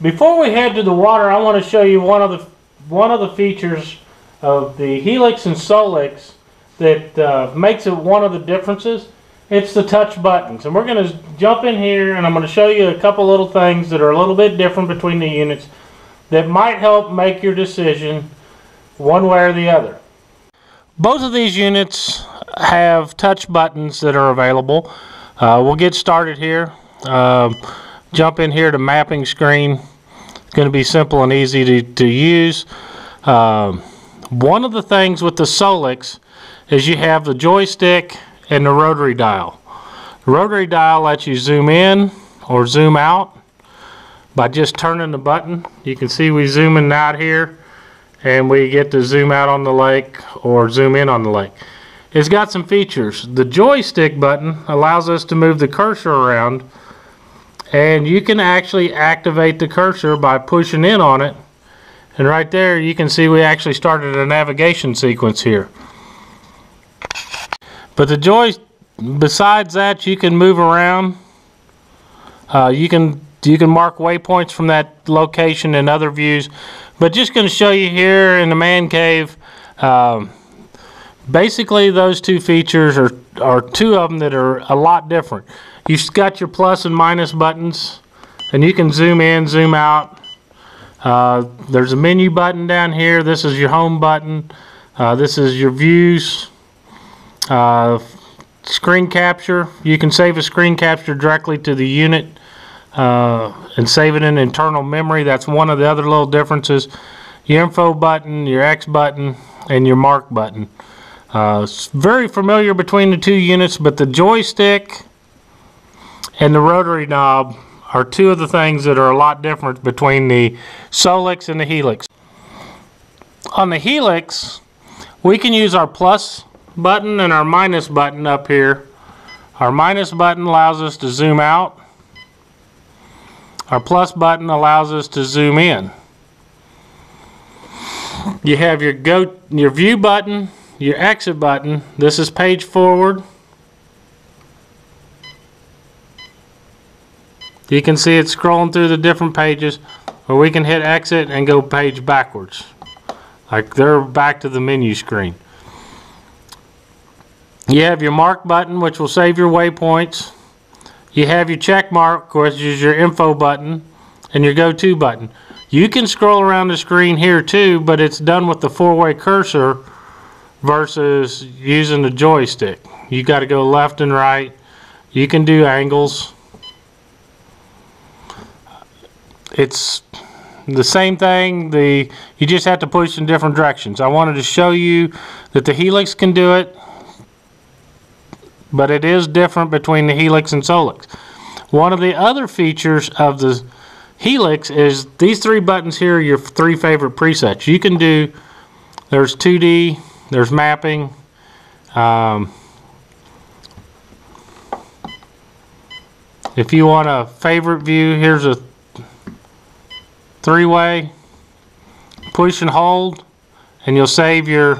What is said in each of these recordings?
Before we head to the water, I want to show you one of the features of the Helix and SOLIX that makes it one of the differences. It's the touch buttons, and we're going to jump in here and I'm going to show you a couple little things that are a little bit different between the units that might help make your decision one way or the other. Both of these units have touch buttons that are available. We'll get started here. Jump in here to mapping screen. It's going to be simple and easy to use. One of the things with the SOLIX is you have the joystick and the rotary dial. The rotary dial lets you zoom in or zoom out by just turning the button. You can see we zoom in out here and we get to zoom out on the lake or zoom in on the lake. It's got some features. The joystick button allows us to move the cursor around, and you can actually activate the cursor by pushing in on it, and right there you can see we actually started a navigation sequence here. But besides that, you can move around. You can mark waypoints from that location in other views. But just going to show you here in the man cave. Basically, those two features are two of them that are a lot different. You've got your plus and minus buttons, and you can zoom in, zoom out. There's a menu button down here. This is your home button. This is your views. Screen capture. You can save a screen capture directly to the unit and save it in internal memory. That's one of the other little differences. Your info button, your X button, and your mark button. It's very familiar between the two units, but the joystick and the rotary knob are two of the things that are a lot different between the SOLIX and the Helix. On the Helix, we can use our plus button and our minus button up here. Our minus button allows us to zoom out. Our plus button allows us to zoom in. You have your view button, your exit button. This is page forward. You can see it scrolling through the different pages, or we can hit exit and go page backwards. Like they're back to the menu screen. You have your mark button, which will save your waypoints. You have your check mark, which is your info button, and your go-to button. You can scroll around the screen here too, but it's done with the four-way cursor versus using the joystick. You got to go left and right. You can do angles. It's the same thing. You just have to push in different directions. I wanted to show you that the Helix can do it, but it is different between the Helix and SOLIX. One of the other features of the Helix is these three buttons here are your three favorite presets. You can do, there's 2D, there's mapping, if you want a favorite view, here's a three-way, push and hold, and you'll save your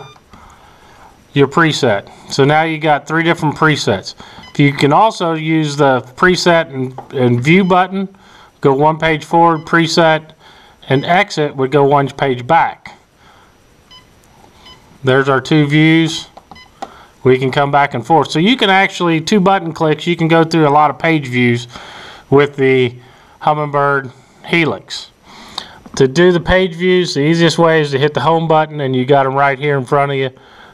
preset. So now you got three different presets. You can also use the preset and view button, go one page forward, preset, and exit would go one page back. There's our two views. We can come back and forth. So you can actually, two button clicks, you can go through a lot of page views with the Humminbird HELIX. To do the page views, the easiest way is to hit the home button, and you got them right here in front of you,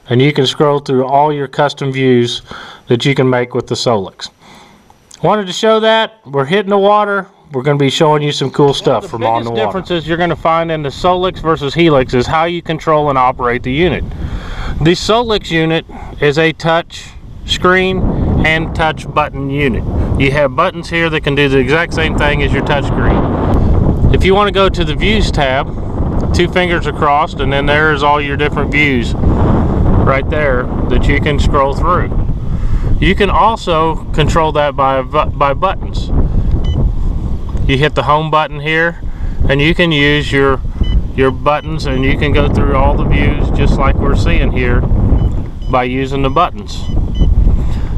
and you can scroll through all your custom views that you can make with the SOLIX. Wanted to show that. We're hitting the water. We're going to be showing you some cool stuff from on the water. The biggest differences you're going to find in the SOLIX versus Helix is how you control and operate the unit. The SOLIX unit is a touch screen and touch button unit. You have buttons here that can do the exact same thing as your touch screen. If you want to go to the views tab, two fingers across, and then there's all your different views right there that you can scroll through. You can also control that by buttons. You hit the home button here, and you can use your buttons, and you can go through all the views just like we're seeing here by using the buttons.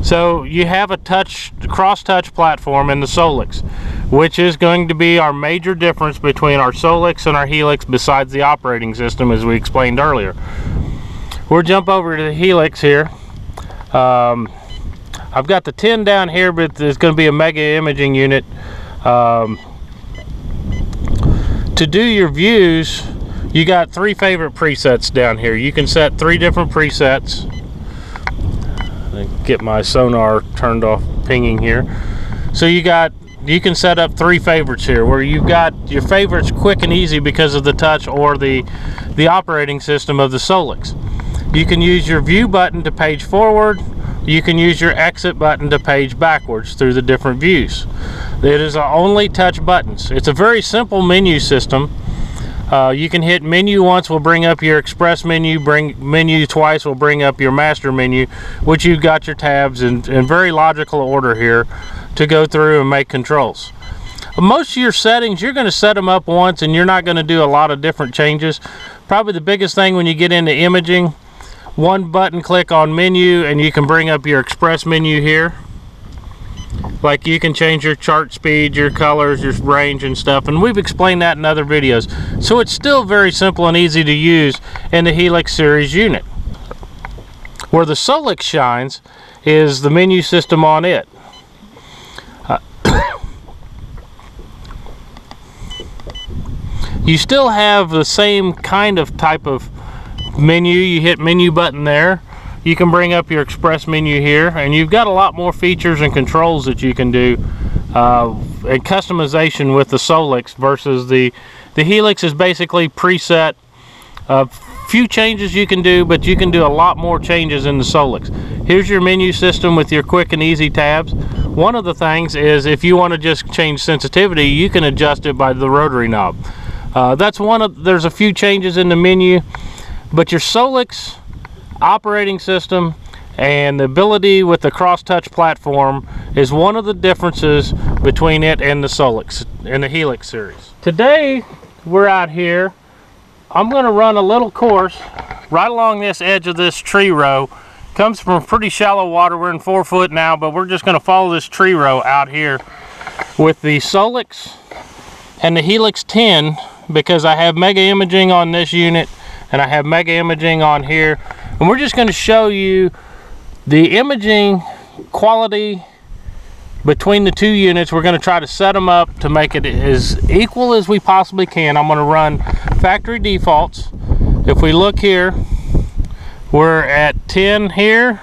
So you have a cross-touch platform in the SOLIX, which is going to be our major difference between our SOLIX and our Helix besides the operating system, as we explained earlier. We'll jump over to the Helix here. I've got the 10 down here, but there's going to be a mega imaging unit. To do your views, you got 3 favorite presets down here. You can set 3 different presets. Get my sonar turned off pinging here. So you can set up 3 favorites here, where you've got your favorites quick and easy because of the touch or the operating system of the SOLIX. You can use your view button to page forward. You can use your exit button to page backwards through the different views. It is only touch buttons. It's a very simple menu system. You can hit menu once, will bring up your express menu, menu twice will bring up your master menu, which you've got your tabs in very logical order here to go through and make controls. Most of your settings, you're going to set them up once and you're not going to do a lot of different changes. Probably the biggest thing when you get into imaging, one button click on menu and you can bring up your express menu here. Like you can change your chart speed, your colors, your range and stuff, and we've explained that in other videos. So it's still very simple and easy to use in the Helix series unit. Where the SOLIX shines is the menu system on it. You still have the same kind of type of menu. You hit menu button there. You can bring up your express menu here, and you've got a lot more features and controls that you can do and customization with the SOLIX versus the Helix is basically preset. Few changes you can do, but you can do a lot more changes in the SOLIX. Here's your menu system with your quick and easy tabs. One of the things is if you want to just change sensitivity, you can adjust it by the rotary knob. There's a few changes in the menu, but your SOLIX operating system and the ability with the cross-touch platform is one of the differences between it and the SOLIX in the Helix series. Today we're out here. I'm going to run a little course right along this edge of this tree row. Comes from pretty shallow water. We're in 4 foot now, but we're just going to follow this tree row out here with the SOLIX and the Helix 10, because I have mega imaging on this unit and I have mega imaging on here. And we're just going to show you the imaging quality between the 2 units. We're going to try to set them up to make it as equal as we possibly can. I'm going to run factory defaults. If we look here, we're at 10 here.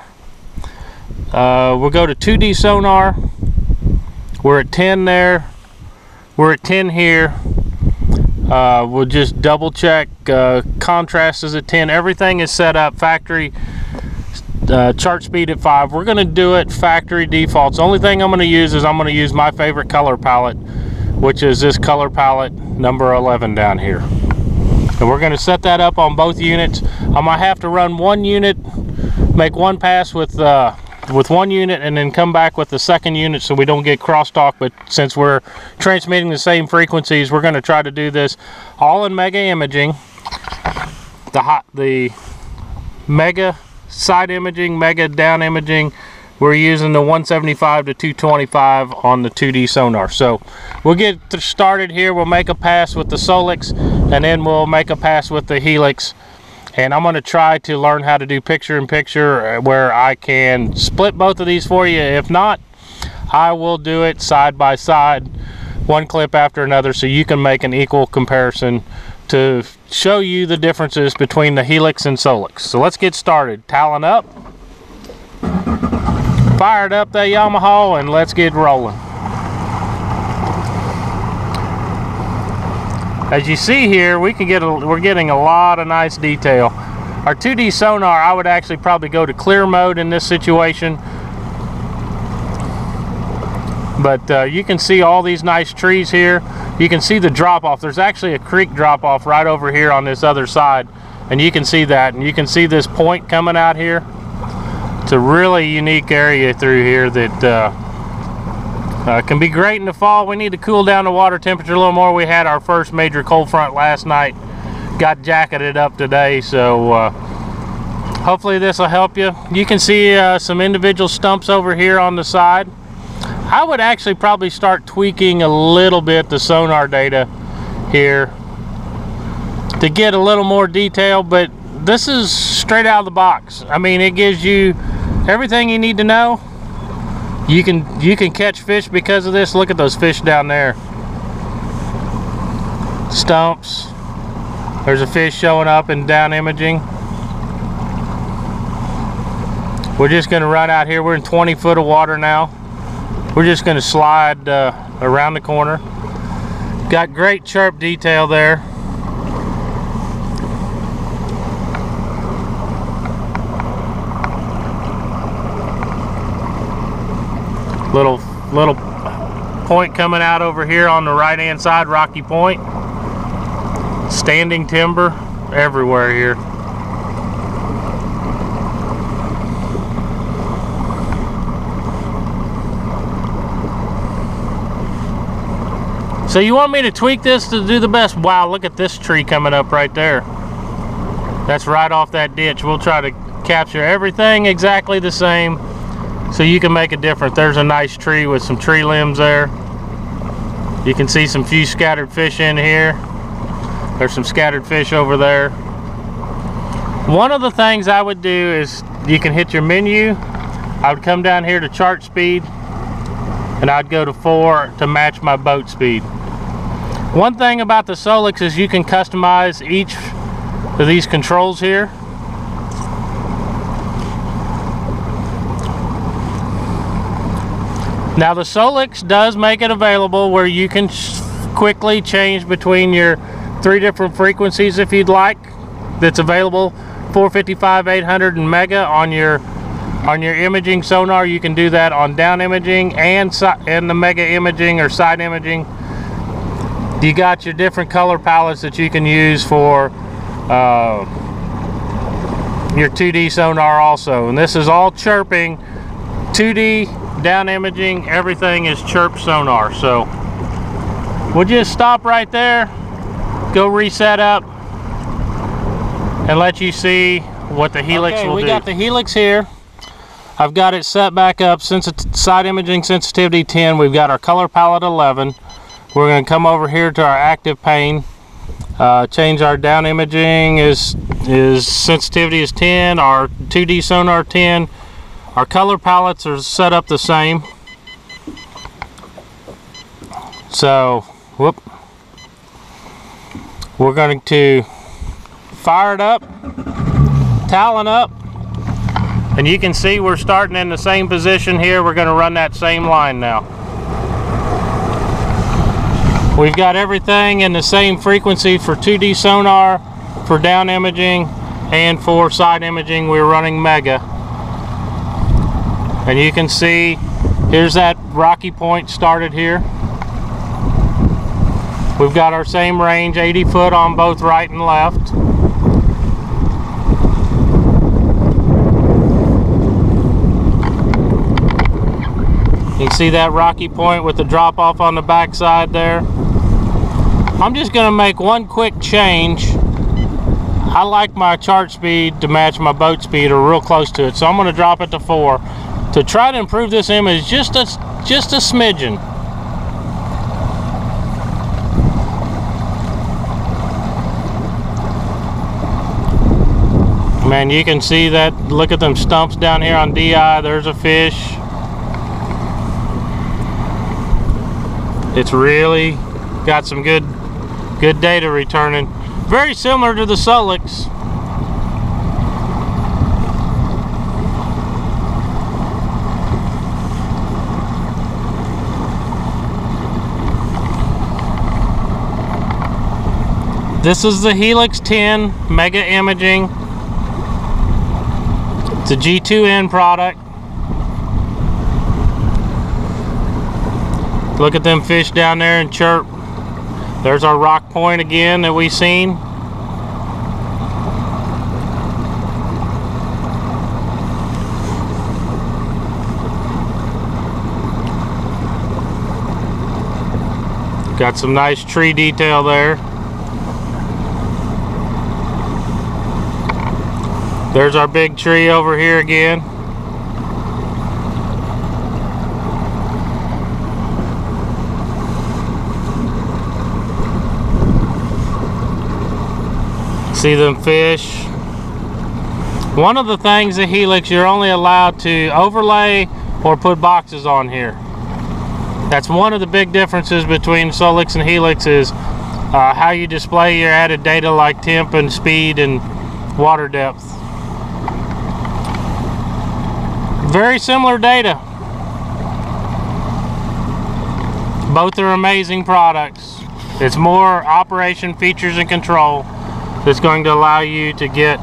We'll go to 2D sonar. We're at 10 there. We're at 10 here. We'll just double check. Contrast is at 10. Everything is set up factory. Chart speed at 5. We're going to do it factory defaults. The only thing I'm going to use is I'm going to use my favorite color palette, which is this color palette number 11 down here. And we're going to set that up on both units. I'm going to have to run one unit, make one pass with one unit, and then come back with the second unit so we don't get crosstalk. But since we're transmitting the same frequencies, we're going to try to do this all in mega imaging. The mega side imaging, mega down imaging, we're using the 175 to 225 on the 2D sonar. So we'll get started here. We'll make a pass with the SOLIX and then we'll make a pass with the Helix. And I'm going to try to learn how to do picture-in-picture where I can split both of these for you. If not, I will do it side by side, one clip after another, so you can make an equal comparison to show you the differences between the Helix and SOLIX. So let's get started. Talon up, fired up that Yamaha, and let's get rolling. As you see here, we're getting a lot of nice detail. Our 2D sonar, I would actually probably go to clear mode in this situation. But you can see all these nice trees here. You can see the drop off. There's actually a creek drop off right over here on this other side. And you can see that. And you can see this point coming out here. It's a really unique area through here that can be great in the fall. We need to cool down the water temperature a little more. We had our first major cold front last night. Got jacketed up today, so Hopefully this will help you. You can see some individual stumps over here on the side. I would actually probably start tweaking a little bit the sonar data here to get a little more detail, but this is straight out of the box. I mean, it gives you everything you need to know. You can catch fish because of this. Look at those fish down there. Stumps. There's a fish showing up in down imaging. We're just going to run out here. We're in 20 foot of water now. We're just going to slide around the corner. Got great chirp detail there. Little point coming out over here on the right hand side, rocky point. Standing timber everywhere here. So you want me to tweak this to do the best? Wow, look at this tree coming up right there. That's right off that ditch. We'll try to capture everything exactly the same so you can make a difference. There's a nice tree with some tree limbs there. You can see some few scattered fish in here. There's some scattered fish over there. One of the things I would do is you can hit your menu. I would come down here to chart speed and I'd go to 4 to match my boat speed. One thing about the SOLIX is you can customize each of these controls here. Now the SOLIX does make it available where you can quickly change between your 3 different frequencies if you'd like. That's available 455, 800, and mega on your imaging sonar. You can do that on down imaging and the mega imaging or side imaging. You got your different color palettes that you can use for your 2D sonar also. And this is all chirping, 2D, down imaging, everything is chirp sonar. So we'll just stop right there, go reset up, and let you see what the Helix will do. We got the Helix here. I've got it set back up. Side imaging sensitivity 10. We've got our color palette 11. We're going to come over here to our active pane. Change our down imaging is sensitivity is 10. Our 2D sonar 10. Our color palettes are set up the same. So, whoop. We're going to fire it up, talon up, and you can see we're starting in the same position here. We're going to run that same line now. We've got everything in the same frequency for 2D sonar, for down imaging, and for side imaging we're running mega. And you can see here's that rocky point started here. We've got our same range, 80 foot on both right and left. You can see that rocky point with the drop off on the back side there. I'm just going to make one quick change. I like my chart speed to match my boat speed or real close to it, so I'm going to drop it to 4 to try to improve this image just a smidgen. Man, you can see that. Look at them stumps down here on DI. There's a fish. It's really got some good data returning. Very similar to the SOLIX. This is the Helix 10 Mega Imaging. It's a G2N product. Look at them fish down there and chirp. There's our rock point again that we seen. Got some nice tree detail there. There's our big tree over here again. See them fish. One of the things at Helix, you're only allowed to overlay or put boxes on here. That's one of the big differences between SOLIX and Helix is how you display your added data like temp and speed and water depth. Very similar data. Both are amazing products. It's more operation, features, and control that's going to allow you to get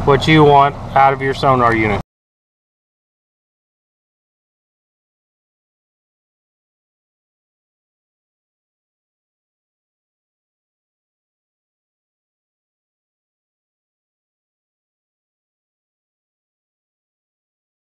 what you want out of your sonar unit.